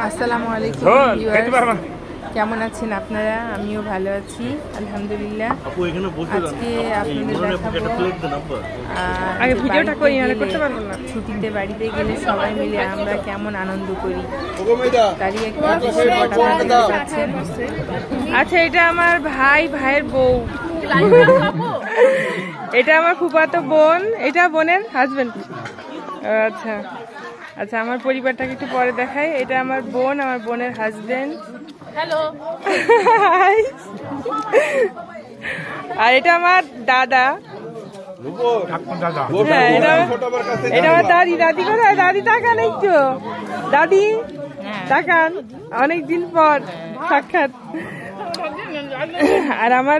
আসসালামু আলাইকুম, কেমন আছেন আপনারা? আমিও ভালো আছি আলহামদুলিল্লাহ। আজকে আপনাদের ছুটিতে বাড়িতে গেলে সবাই মিলে আমরা কেমন আনন্দ করি তারই একটা পাচ্ছেন। আচ্ছা, এটা আমার ভাইয়ের বউ, এটা আমার ফুফাতো বোন, এটা বোনের হাজবেন্ড। আচ্ছা আচ্ছা, আমার পরিবারটাকে একটু পরে দেখাই। এটা আমার বোন, আমার বোনের হাজবেন্ড। হ্যালো। আর এটা আমার দাদা। হ্যাঁ, এটা আমার দাদি। দাদি কোথায়? দাদি তাকান একটু, দাদি তাকান, অনেকদিন পর সাক্ষাৎ। আর আমার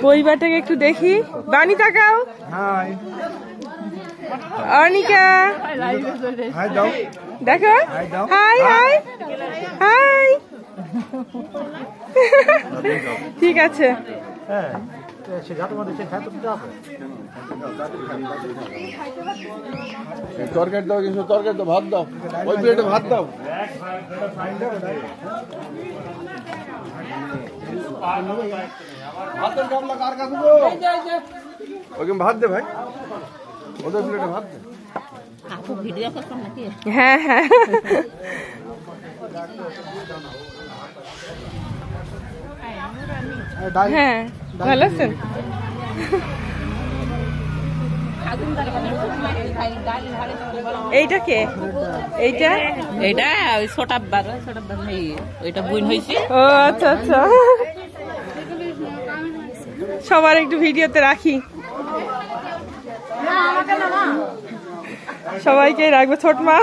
পরিবারটাকে একটু দেখি। বানি তাকাও। অনিকা দেখো, হাই হাই হাই। ঠিক আছে, তরকারি দাও, কিছু তরকারি দাও, ভাত দাও, ওই প্লেটে ভাত দাও। ভাতের গামলা কার কাছে গো? ওকে ভাত দে ভাই, ওদের প্লেটে ভাত দে। হ্যাঁ হ্যাঁ, হ্যাঁ ভালো আছেন? এইটা কে? এইটা ওই ছোটা ওইটা বুন হয়েছে। ও আচ্ছা আচ্ছা, সবার একটু ভিডিওতে রাখি, সবাইকে রাখবো। ছোট মা,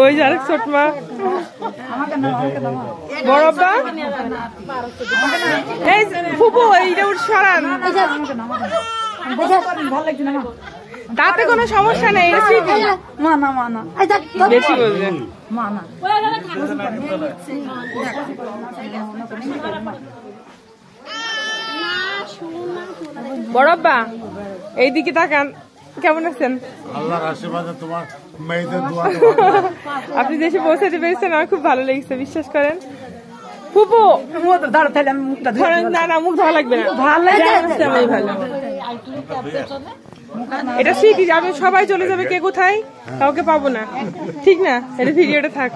ওই যে আরেক ছোট মা, বড়ব্বা, এই ফুপু, এইটা উঠ সরান। তাতে কোনো সমস্যা নেই, বেশি বলবেন। বড়ব্বা, এইদিকে তাকান, কেমন আছেন? আল্লাহর আশীর্বাদে তোমার মেয়েদের দোয়া। আপনি দেশে পৌঁছাতে পেরেছেন, আমার খুব ভালো লেগেছে, বিশ্বাস করেন। ফুপু না না, মুখ ধোয়া লাগবে না, ভালো। এটা স্মৃতি, আমি সবাই চলে যাবে, কে কোথায় কাউকে পাবো না, ঠিক না? এটা ভিডিওটা থাক।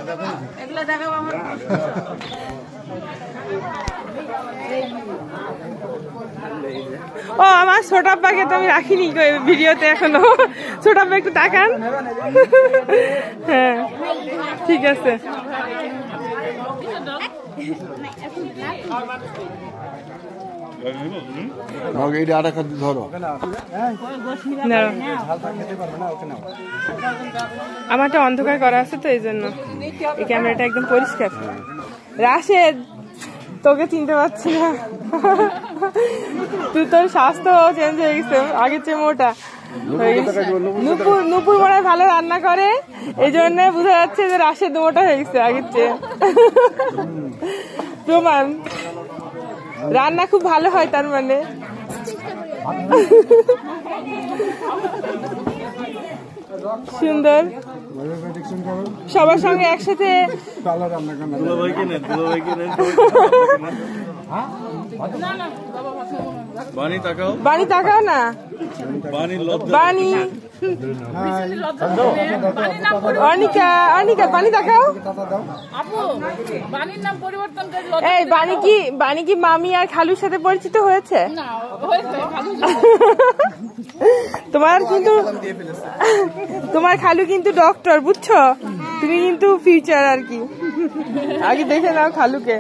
ও, আমার ছোট আব্বাকে তো আমি রাখিনি ভিডিওতে এখনো। ছোট আব্বা একটু তাকান। হ্যাঁ ঠিক আছে। আমারটা অন্ধকার করা আছে তো, এই জন্য এই ক্যামেরাটা একদম পরিষ্কার। রাশেদ, তোকে চিনতে পারছি না, তুই তোর স্বাস্থ্য চেঞ্জ হয়ে গেছে, আগের চেয়ে মোটা। নুপুর মনে হয় ভালো রান্না করে, এই জন্য বোঝা যাচ্ছে যে রাশেদ মোটা হয়ে গেছে আগের চেয়ে। প্রমাণ, রান্না খুব ভালো হয় তার মানে। সুন্দর, সবার সঙ্গে একসাথে। বানি তাকাও না, বানি, অনিকা, বানি তাকাও। এই বানি কি মামি আর খালুর সাথে পরিচিত হয়েছে? তোমার খালু কিন্তু ডক্টর, বুঝছো? তুমি কিন্তু ফিউচার আর কি। আগে দেখে নাও খালুকে।